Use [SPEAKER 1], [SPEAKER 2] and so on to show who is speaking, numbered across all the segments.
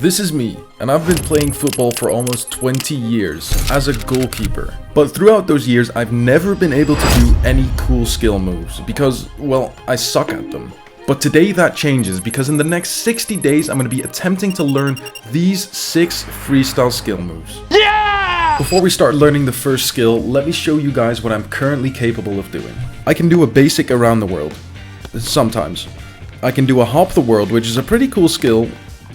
[SPEAKER 1] This is me, and I've been playing football for almost 20 years as a goalkeeper. But throughout those years, I've never been able to do any cool skill moves because, well, I suck at them. But today that changes because in the next 60 days, I'm going to be attempting to learn these 6 freestyle skill moves. Yeah! Before we start learning the first skill, let me show you guys what I'm currently capable of doing. I can do a basic around the world. Sometimes. I can do a hop the world, which is a pretty cool skill.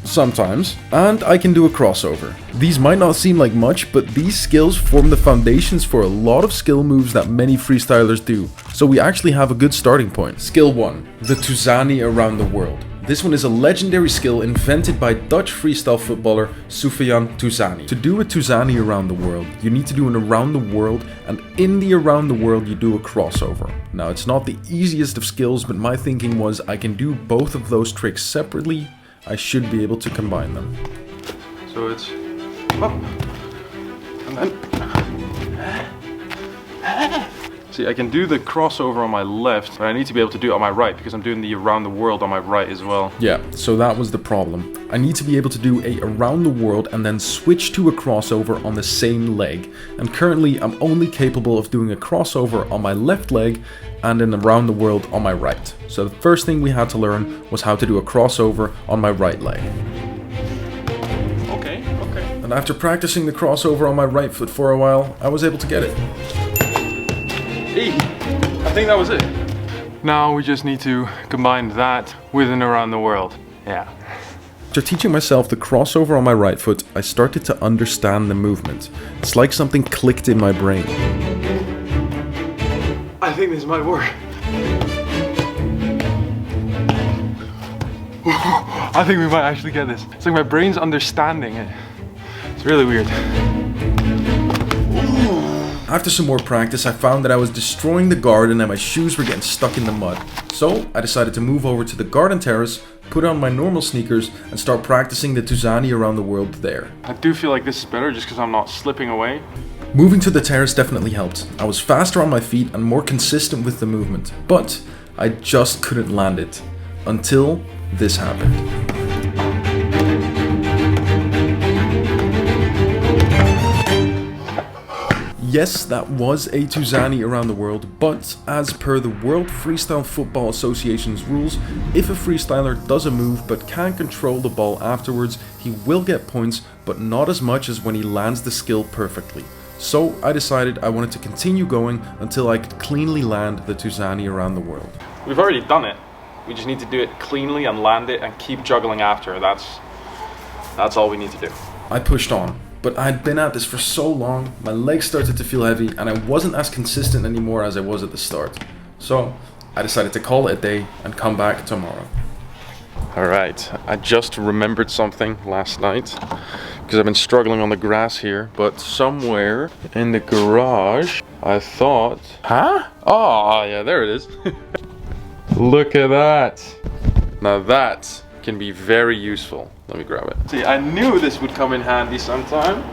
[SPEAKER 1] Sometimes. And I can do a crossover. These might not seem like much, but these skills form the foundations for a lot of skill moves that many freestylers do. So we actually have a good starting point. Skill 1. The Tuzan around the world. This one is a legendary skill invented by Dutch freestyle footballer Tuzan. To do a Tuzan around the world, you need to do an around the world, and in the around the world you do a crossover. Now it's not the easiest of skills, but my thinking was I can do both of those tricks separately. I should be able to combine them. So it's up, and then see, I can do the crossover on my left, but I need to be able to do it on my right because I'm doing the around the world on my right as well. Yeah, so that was the problem. I need to be able to do a around the world and then switch to a crossover on the same leg. And currently I'm only capable of doing a crossover on my left leg and an around the world on my right. So the first thing we had to learn was how to do a crossover on my right leg. Okay. And after practicing the crossover on my right foot for a while, I was able to get it. I think that was it. Now we just need to combine that with an around the world. Yeah. After teaching myself the crossover on my right foot, I started to understand the movement. It's like something clicked in my brain. I think this might work. I think we might actually get this. It's like my brain's understanding it. It's really weird. After some more practice, I found that I was destroying the garden and my shoes were getting stuck in the mud. So I decided to move over to the garden terrace, put on my normal sneakers, and start practicing the Tuzan around the world there. I do feel like this is better just because I'm not slipping away. Moving to the terrace definitely helped. I was faster on my feet and more consistent with the movement, but I just couldn't land it. Until this happened. Yes, that was a Tuzan around the world, but as per the World Freestyle Football Association's rules, if a freestyler does a move but can't control the ball afterwards, he will get points, but not as much as when he lands the skill perfectly. So I decided I wanted to continue going until I could cleanly land the Tuzan around the world. We've already done it. We just need to do it cleanly and land it and keep juggling after. That's all we need to do. I pushed on. But I'd been at this for so long, my legs started to feel heavy and I wasn't as consistent anymore as I was at the start. So I decided to call it a day and come back tomorrow. Alright, I just remembered something last night because I've been struggling on the grass here, but somewhere in the garage I thought, huh? Oh yeah, there it is. Look at that. Now that can be very useful. Let me grab it. See, I knew this would come in handy sometime.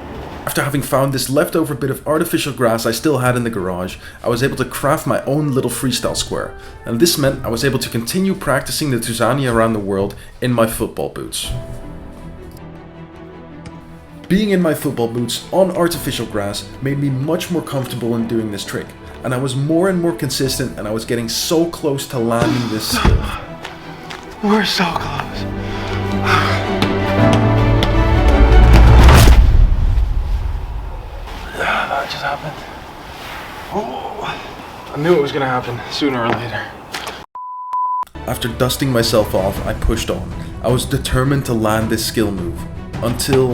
[SPEAKER 1] After having found this leftover bit of artificial grass I still had in the garage, I was able to craft my own little freestyle square. And this meant I was able to continue practicing the Tuzan around the world in my football boots. Being in my football boots on artificial grass made me much more comfortable in doing this trick. And I was more and more consistent and I was getting so close to landing this skill. We're so close. That just happened. Oh, I knew it was gonna happen sooner or later. After dusting myself off, I pushed on. I was determined to land this skill move until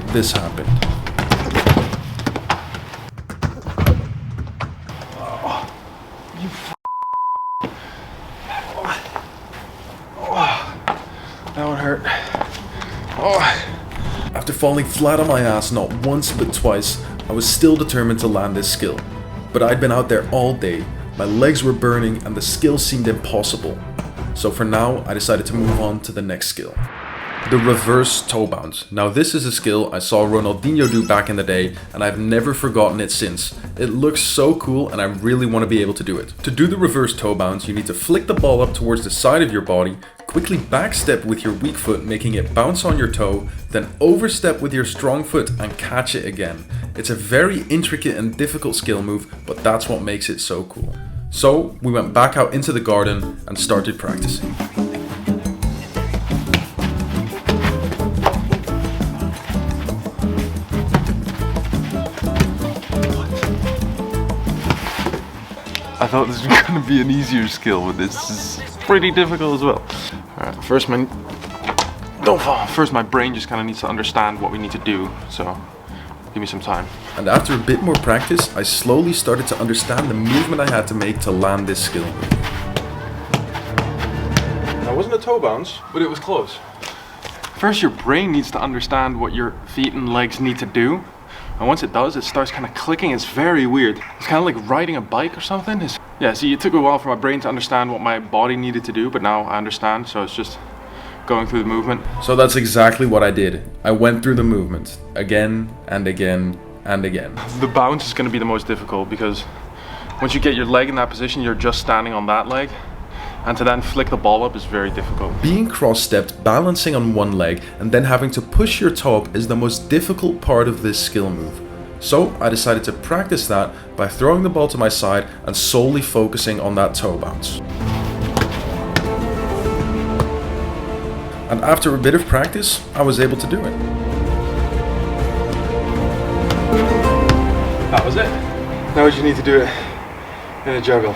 [SPEAKER 1] this happened. That one hurt. After falling flat on my ass not once but twice, I was still determined to land this skill. But I'd been out there all day, my legs were burning and the skill seemed impossible. So for now, I decided to move on to the next skill. The reverse toe bounce. Now this is a skill I saw Ronaldinho do back in the day and I've never forgotten it since. It looks so cool and I really want to be able to do it. To do the reverse toe bounce, you need to flick the ball up towards the side of your body, Quickly backstep with your weak foot, making it bounce on your toe, then overstep with your strong foot and catch it again. It's a very intricate and difficult skill move, but that's what makes it so cool. So we went back out into the garden and started practicing.
[SPEAKER 2] I thought this was going to be an easier skill, but this is pretty difficult as well. Alright, first my brain just kind of needs to understand what we need to do, so give me some time.
[SPEAKER 1] And after a bit more practice, I slowly started to understand the movement I had to make to land this skill move.
[SPEAKER 2] That wasn't a toe bounce, but it was close. First, your brain needs to understand what your feet and legs need to do. And once it does, it starts kind of clicking. It's very weird. It's kind of like riding a bike or something. Yeah, see, it took a while for my brain to understand what my body needed to do, but now I understand, so it's just going through the movement.
[SPEAKER 1] So that's exactly what I did. I went through the movement again and again and again.
[SPEAKER 2] The bounce is going to be the most difficult because once you get your leg in that position, you're just standing on that leg. And to then flick the ball up is very difficult.
[SPEAKER 1] Being cross-stepped, balancing on one leg, and then having to push your toe up is the most difficult part of this skill move. So I decided to practice that by throwing the ball to my side and solely focusing on that toe bounce. And after a bit of practice, I was able to do it.
[SPEAKER 2] That was it. Now we just need to do it in a juggle.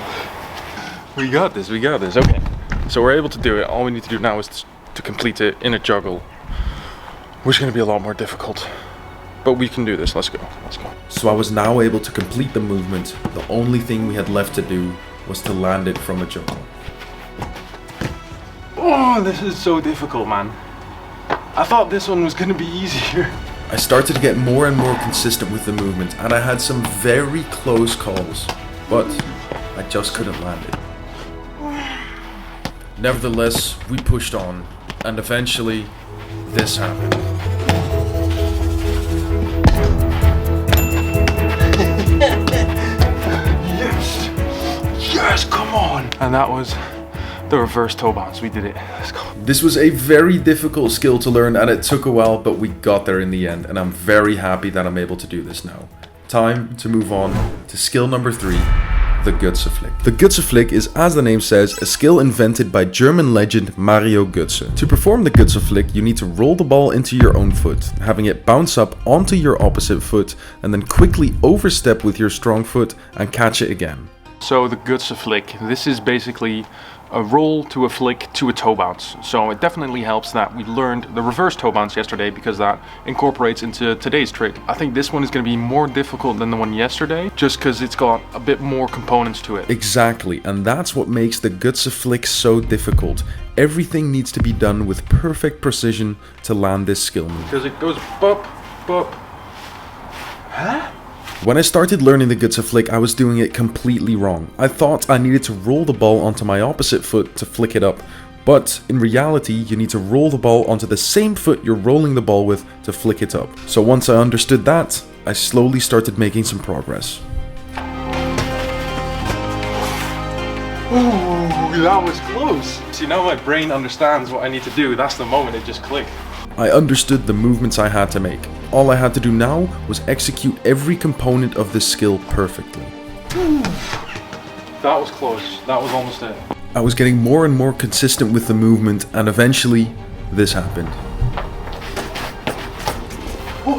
[SPEAKER 2] We got this, okay. So we're able to do it. All we need to do now is to complete it in a juggle, which is going to be a lot more difficult. But we can do this, let's go.
[SPEAKER 1] So I was now able to complete the movement. The only thing we had left to do was to land it from a juggle.
[SPEAKER 2] Oh, this is so difficult, man. I thought this one was going to be easier.
[SPEAKER 1] I started to get more and more consistent with the movement, and I had some very close calls, but I just couldn't land it. Nevertheless, we pushed on, and eventually, this happened.
[SPEAKER 2] Yes, come on! And that was the reverse toe bounce. We did it. Let's go.
[SPEAKER 1] This was a very difficult skill to learn, and it took a while, but we got there in the end, and I'm very happy that I'm able to do this now. Time to move on to skill number 3. The Götze Flick. The Götze Flick is, as the name says, a skill invented by German legend Mario Götze. To perform the Götze Flick, you need to roll the ball into your own foot, having it bounce up onto your opposite foot, and then quickly overstep with your strong foot and catch it again.
[SPEAKER 2] So the Götze Flick, this is basically a roll to a flick to a toe bounce. So it definitely helps that we learned the reverse toe bounce yesterday because that incorporates into today's trick. I think this one is going to be more difficult than the one yesterday just because it's got a bit more components to it.
[SPEAKER 1] Exactly, and that's what makes the Götze Flick so difficult. Everything needs to be done with perfect precision to land this skill move.
[SPEAKER 2] Because it goes bop, bop. Huh?
[SPEAKER 1] When I started learning the Götze Flick, I was doing it completely wrong. I thought I needed to roll the ball onto my opposite foot to flick it up, but in reality you need to roll the ball onto the same foot you're rolling the ball with to flick it up. So once I understood that, I slowly started making some progress.
[SPEAKER 2] Ooh, that was close. See, now my brain understands what I need to do. That's the moment it just clicked.
[SPEAKER 1] I understood the movements I had to make. All I had to do now was execute every component of this skill perfectly.
[SPEAKER 2] That was close. That was almost it.
[SPEAKER 1] I was getting more and more consistent with the movement, and eventually, this happened.
[SPEAKER 2] Oh,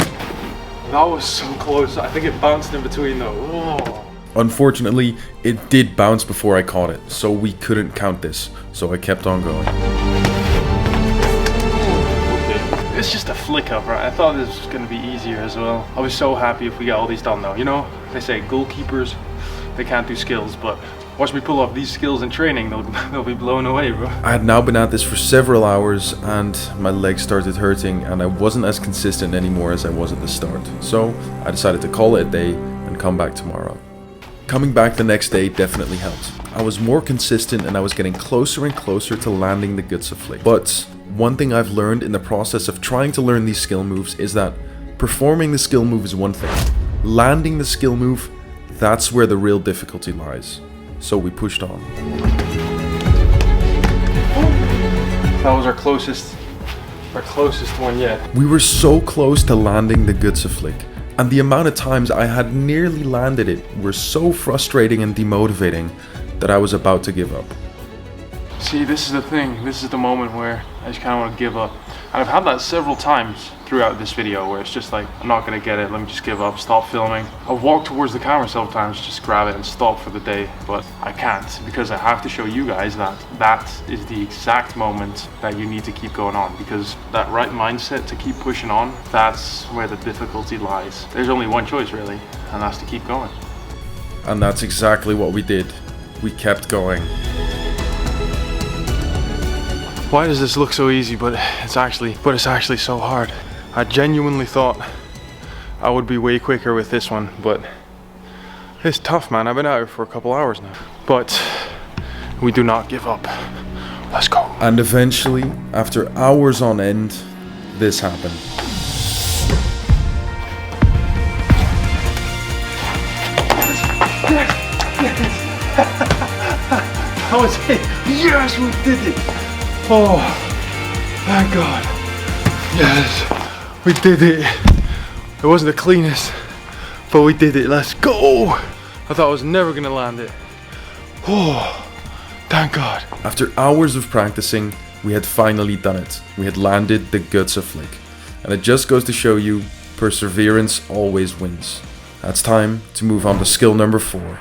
[SPEAKER 2] that was so close. I think it bounced in between though. Oh.
[SPEAKER 1] Unfortunately, it did bounce before I caught it, so we couldn't count this, so I kept on going.
[SPEAKER 2] It's just a flick up, right? I thought this was going to be easier as well. I was so happy if we got all these done though. You know, they say goalkeepers, they can't do skills, but watch me pull off these skills in training, they'll be blown away, bro.
[SPEAKER 1] I had now been at this for several hours and my legs started hurting and I wasn't as consistent anymore as I was at the start. So I decided to call it a day and come back tomorrow. Coming back the next day definitely helped. I was more consistent and I was getting closer and closer to landing the Götze Flick. But one thing I've learned in the process of trying to learn these skill moves is that performing the skill move is one thing. Landing the skill move, that's where the real difficulty lies. So we pushed on.
[SPEAKER 2] That was our closest one yet.
[SPEAKER 1] We were so close to landing the Goalkeeper Flick, and the amount of times I had nearly landed it were so frustrating and demotivating that I was about to give up.
[SPEAKER 2] See, this is the thing. This is the moment where I just kind of want to give up. And I've had that several times throughout this video where it's just like, I'm not going to get it, let me just give up, stop filming. I'll walk towards the camera several times, just grab it and stop for the day, but I can't because I have to show you guys that that is the exact moment that you need to keep going on, because that right mindset to keep pushing on, that's where the difficulty lies. There's only one choice really, and that's to keep going.
[SPEAKER 1] And that's exactly what we did. We kept going.
[SPEAKER 2] Why does this look so easy, but it's actually so hard? I genuinely thought I would be way quicker with this one, but it's tough, man. I've been out here for a couple hours now, but we do not give up. Let's go.
[SPEAKER 1] And eventually, after hours on end, this happened.
[SPEAKER 2] That was it. Yes, we did it. Oh, thank God. Yes, we did it. It wasn't the cleanest, but we did it. Let's go. I thought I was never gonna land it. Oh, thank God.
[SPEAKER 1] After hours of practicing, we had finally done it. We had landed the Goalkeeper Flick. And it just goes to show you, perseverance always wins. That's time to move on to skill number 4.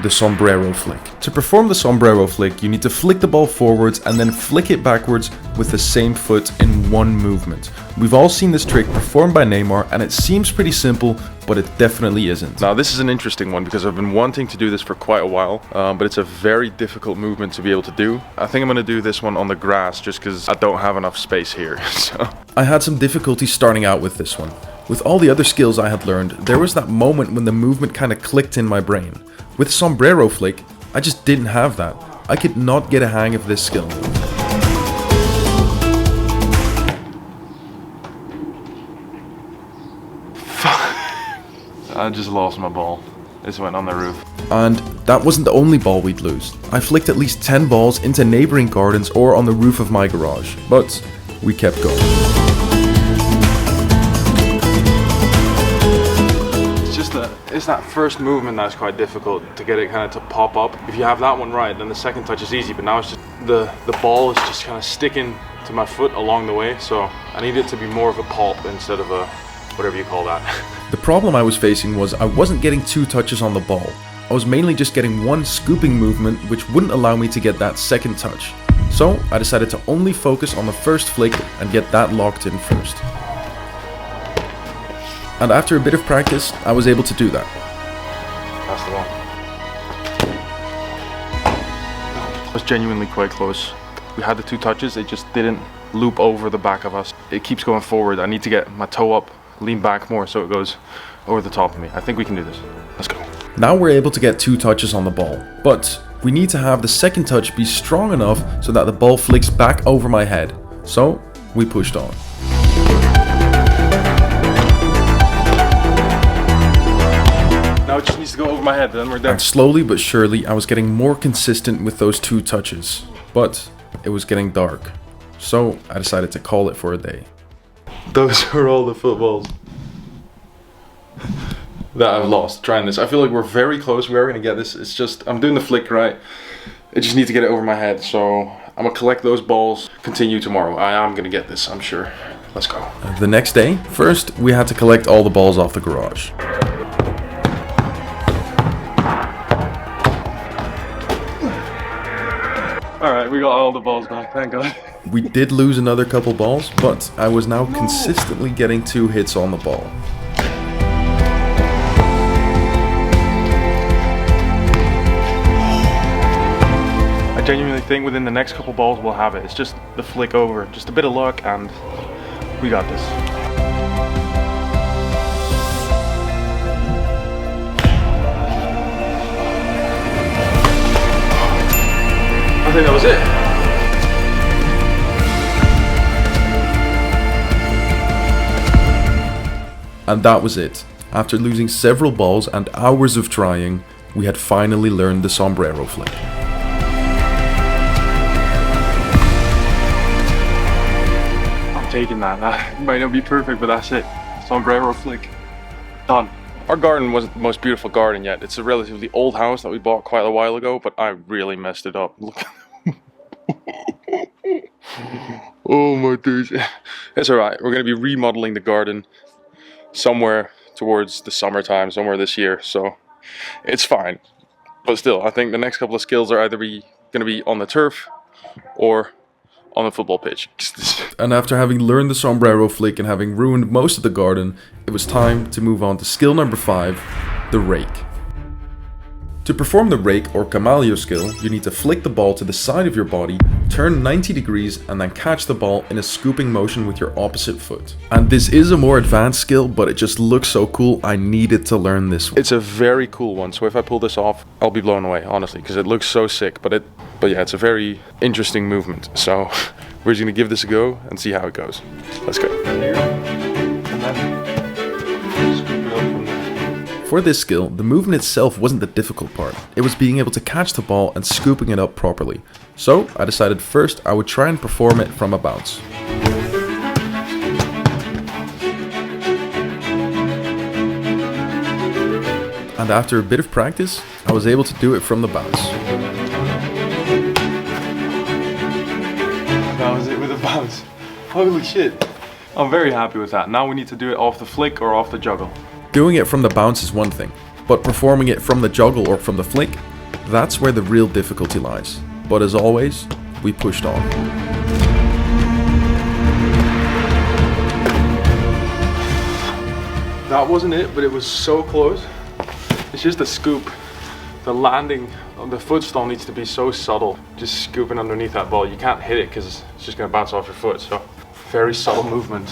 [SPEAKER 1] The Sombrero Flick. To perform the Sombrero Flick, you need to flick the ball forwards and then flick it backwards with the same foot in one movement. We've all seen this trick performed by Neymar, and it seems pretty simple, but it definitely isn't.
[SPEAKER 2] Now this is an interesting one because I've been wanting to do this for quite a while, but it's a very difficult movement to be able to do. I think I'm going to do this one on the grass just because I don't have enough space here. So
[SPEAKER 1] I had some difficulty starting out with this one. With all the other skills I had learned, there was that moment when the movement kind of clicked in my brain. With Sombrero Flick, I just didn't have that. I could not get a hang of this skill.
[SPEAKER 2] I just lost my ball. This went on the roof.
[SPEAKER 1] And that wasn't the only ball we'd lose. I flicked at least 10 balls into neighboring gardens or on the roof of my garage, but we kept going.
[SPEAKER 2] It's that first movement that's quite difficult to get it kind of to pop up. If you have that one right, then the second touch is easy, but now it's just the ball is just kind of sticking to my foot along the way, so I need it to be more of a pulp instead of a whatever you call that.
[SPEAKER 1] The problem I was facing was I wasn't getting 2 touches on the ball. I was mainly just getting one scooping movement, which wouldn't allow me to get that second touch. So I decided to only focus on the first flick and get that locked in first. And after a bit of practice, I was able to do that.
[SPEAKER 2] That's the one. I was genuinely quite close. We had the 2 touches, it just didn't loop over the back of us. It keeps going forward. I need to get my toe up, lean back more so it goes over the top of me. I think we can do this. Let's go.
[SPEAKER 1] Now we're able to get 2 touches on the ball, but we need to have the second touch be strong enough so that the ball flicks back over my head. So we pushed on.
[SPEAKER 2] Now it just needs to go over my head, then we're there.
[SPEAKER 1] And slowly but surely, I was getting more consistent with those 2 touches. But it was getting dark. So I decided to call it for a day.
[SPEAKER 2] Those are all the footballs that I've lost trying this. I feel like we're very close. We are going to get this. It's just, I'm doing the flick right. I just need to get it over my head. So I'm going to collect those balls, continue tomorrow. I am going to get this, I'm sure. Let's go.
[SPEAKER 1] The next day, first we had to collect all the balls off the garage.
[SPEAKER 2] Alright, we got all the balls back, thank God.
[SPEAKER 1] We did lose another couple balls, but I was now consistently getting 2 hits on the ball.
[SPEAKER 2] I genuinely think within the next couple balls we'll have it. It's just the flick over, just a bit of luck, and we got this. I think that was it.
[SPEAKER 1] And that was it. After losing several balls and hours of trying, we had finally learned the Sombrero Flick.
[SPEAKER 2] taking that. That might not be perfect, but that's it. Sombrero Flick. Done. Our garden wasn't the most beautiful garden yet. It's a relatively old house that we bought quite a while ago, but I really messed it up. Look. Oh my days. It's alright. We're going to be remodeling the garden somewhere towards the summertime, somewhere this year, so it's fine. But still, I think the next couple of skills are either going to be on the turf or on the football pitch.
[SPEAKER 1] And after having learned the Sombrero Flick and having ruined most of the garden, it was time to move on to skill number 5, the Rake. To perform the Rake or Camaleo skill, you need to flick the ball to the side of your body, turn 90 degrees and then catch the ball in a scooping motion with your opposite foot. And this is a more advanced skill, but it just looks so cool, I needed to learn this one.
[SPEAKER 2] It's a very cool one, so if I pull this off, I'll be blown away, honestly, because it looks so sick, but yeah, it's a very interesting movement, so we're just going to give this a go and see how it goes. Let's go.
[SPEAKER 1] For this skill, the movement itself wasn't the difficult part, it was being able to catch the ball and scooping it up properly. So I decided first I would try and perform it from a bounce. And after a bit of practice, I was able to do it from the bounce.
[SPEAKER 2] That was it with a bounce. Holy shit. I'm very happy with that. Now we need to do it off the flick or off the juggle.
[SPEAKER 1] Doing it from the bounce is one thing, but performing it from the juggle or from the flick, that's where the real difficulty lies. But as always, we pushed on.
[SPEAKER 2] That wasn't it, but it was so close. It's just a scoop. The landing of the footstall needs to be so subtle. Just scooping underneath that ball. You can't hit it because it's just going to bounce off your foot. So very subtle movement.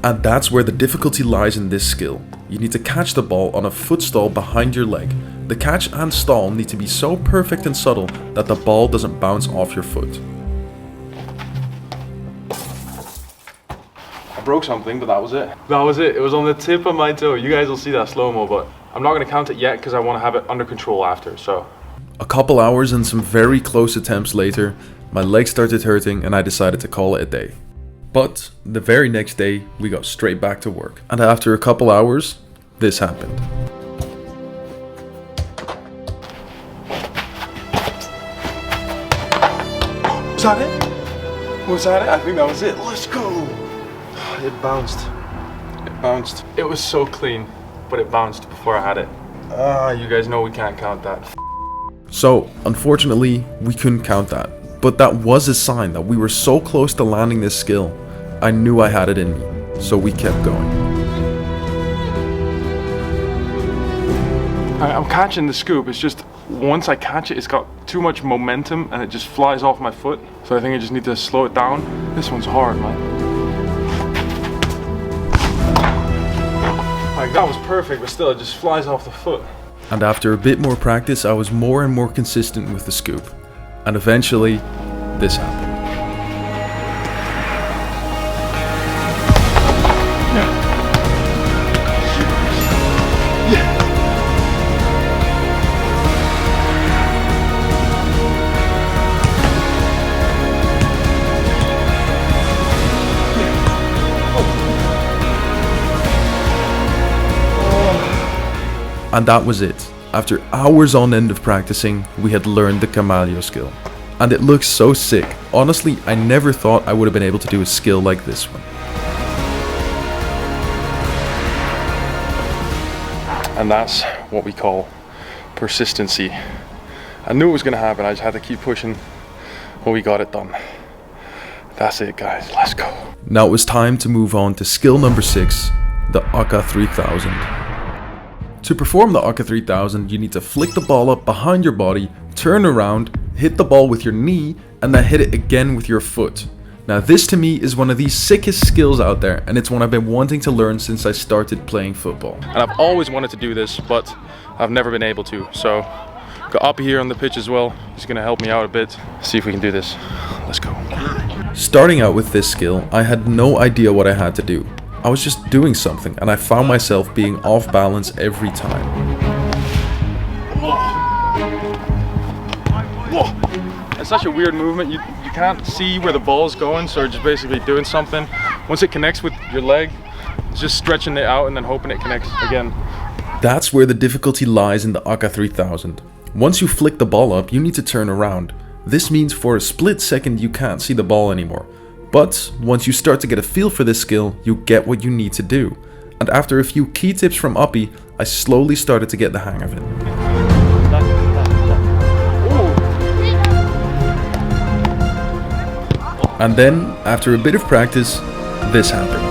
[SPEAKER 1] And that's where the difficulty lies in this skill. You need to catch the ball on a footstall behind your leg. The catch and stall need to be so perfect and subtle that the ball doesn't bounce off your foot.
[SPEAKER 2] I broke something, but that was it. That was it. It was on the tip of my toe. You guys will see that slow-mo, but I'm not going to count it yet because I want to have it under control after, so.
[SPEAKER 1] A couple hours and some very close attempts later, my leg started hurting and I decided to call it a day. But the very next day, we got straight back to work. And after a couple hours, this happened.
[SPEAKER 2] Was that it? Was that it? I think that was it. Let's go. It bounced. It bounced. It was so clean, but it bounced before I had it. You guys know we can't count that.
[SPEAKER 1] So, unfortunately, we couldn't count that. But that was a sign that we were so close to landing this skill. I knew I had it in me, so we kept going.
[SPEAKER 2] I'm catching the scoop. It's just once I catch it, it's got too much momentum and it just flies off my foot. So I think I just need to slow it down. This one's hard, man. Like that was perfect, but still it just flies off the foot.
[SPEAKER 1] And after a bit more practice, I was more and more consistent with the scoop. And eventually, this happened. And that was it. After hours on end of practicing, we had learned the Camaleo skill. And it looks so sick. Honestly, I never thought I would have been able to do a skill like this one.
[SPEAKER 2] And that's what we call persistency. I knew it was going to happen, I just had to keep pushing. Well, we got it done. That's it, guys, let's go.
[SPEAKER 1] Now it was time to move on to skill number 6, the Aka 3000. To perform the Aka 3000, you need to flick the ball up behind your body, turn around, hit the ball with your knee, and then hit it again with your foot. Now this to me is one of the sickest skills out there, and it's one I've been wanting to learn since I started playing football.
[SPEAKER 2] And I've always wanted to do this, but I've never been able to. So got Appy here on the pitch as well. He's gonna help me out a bit. See if we can do this. Let's go.
[SPEAKER 1] Starting out with this skill, I had no idea what I had to do. I was just doing something, and I found myself being off balance every time.
[SPEAKER 2] It's such a weird movement. You can't see where the ball's going, so you're just basically doing something, Once it connects with your leg, it's just stretching it out and then hoping it connects again.
[SPEAKER 1] That's where the difficulty lies in the Aka 3000. Once you flick the ball up, you need to turn around. This means for a split second you can't see the ball anymore. But once you start to get a feel for this skill, you get what you need to do. And after a few key tips from Uppy, I slowly started to get the hang of it. And then, after a bit of practice, this happened.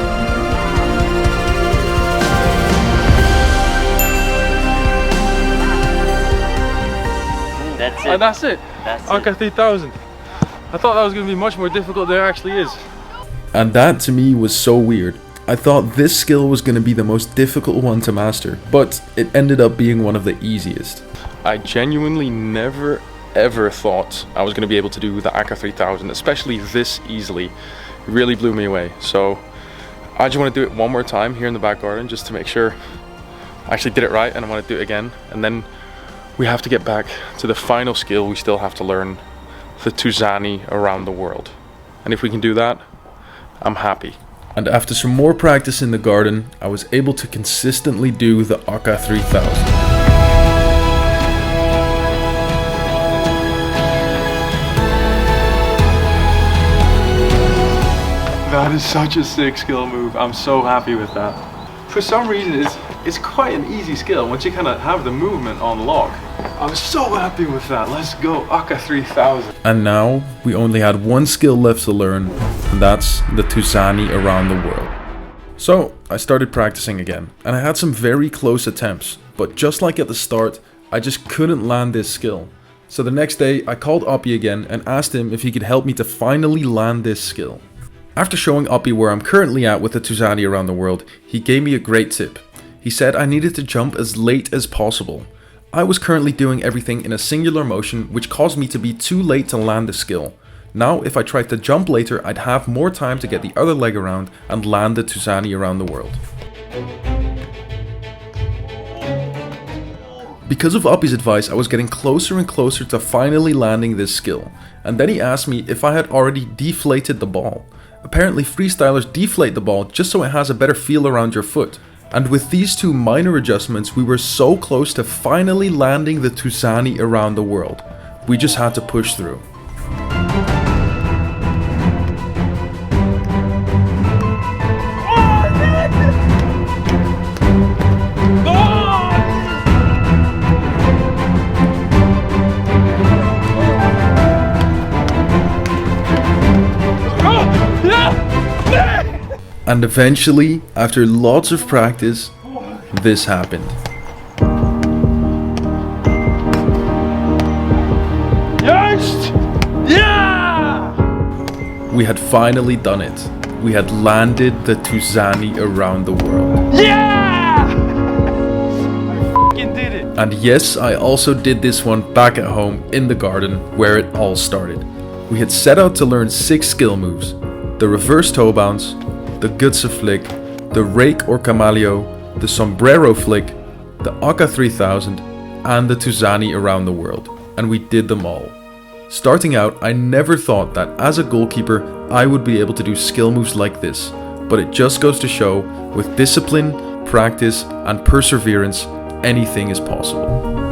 [SPEAKER 3] That's it.
[SPEAKER 2] And that's it.
[SPEAKER 3] That's
[SPEAKER 2] Aka
[SPEAKER 3] it.
[SPEAKER 2] 3000. I thought that was going to be much more difficult than it actually is.
[SPEAKER 1] And that to me was so weird. I thought this skill was going to be the most difficult one to master, but it ended up being one of the easiest.
[SPEAKER 2] I genuinely never ever thought I was going to be able to do the Aka 3000, especially this easily. It really blew me away. So I just want to do it one more time here in the back garden just to make sure I actually did it right, and I want to do it again. And then we have to get back to the final skill we still have to learn, the Tuzan around the world. And if we can do that, I'm happy.
[SPEAKER 1] And after some more practice in the garden, I was able to consistently do the Aka 3000.
[SPEAKER 2] That is such a sick skill move. I'm so happy with that. For some reason, it's quite an easy skill once you kind of have the movement on lock. I'm so happy with that. Let's go, Aka 3000.
[SPEAKER 1] And now, we only had one skill left to learn, and that's the Tuzan around the world. So, I started practicing again, and I had some very close attempts, but just like at the start, I just couldn't land this skill. So the next day, I called Uppy again and asked him if he could help me to finally land this skill. After showing Uppy where I'm currently at with the Tuzan around the world, he gave me a great tip. He said I needed to jump as late as possible. I was currently doing everything in a singular motion, which caused me to be too late to land the skill. Now if I tried to jump later, I'd have more time to get the other leg around and land the Tuzan around the world. Because of Uppy's advice, I was getting closer and closer to finally landing this skill. And then he asked me if I had already deflated the ball. Apparently freestylers deflate the ball just so it has a better feel around your foot. And with these two minor adjustments, we were so close to finally landing the Tuzan around the world. We just had to push through. And eventually, after lots of practice, this happened.
[SPEAKER 2] Yes! Yeah!
[SPEAKER 1] We had finally done it. We had landed the Tuzan around the world.
[SPEAKER 2] Yeah! I f***ing did it!
[SPEAKER 1] And yes, I also did this one back at home in the garden where it all started. We had set out to learn 6 skill moves: the reverse toe bounce, the Goalkeeper flick, the Rake or Camaleo, the Sombrero Flick, the Aka 3000, and the Tuzan around the world. And we did them all. Starting out, I never thought that as a goalkeeper, I would be able to do skill moves like this. But it just goes to show, with discipline, practice, and perseverance, anything is possible.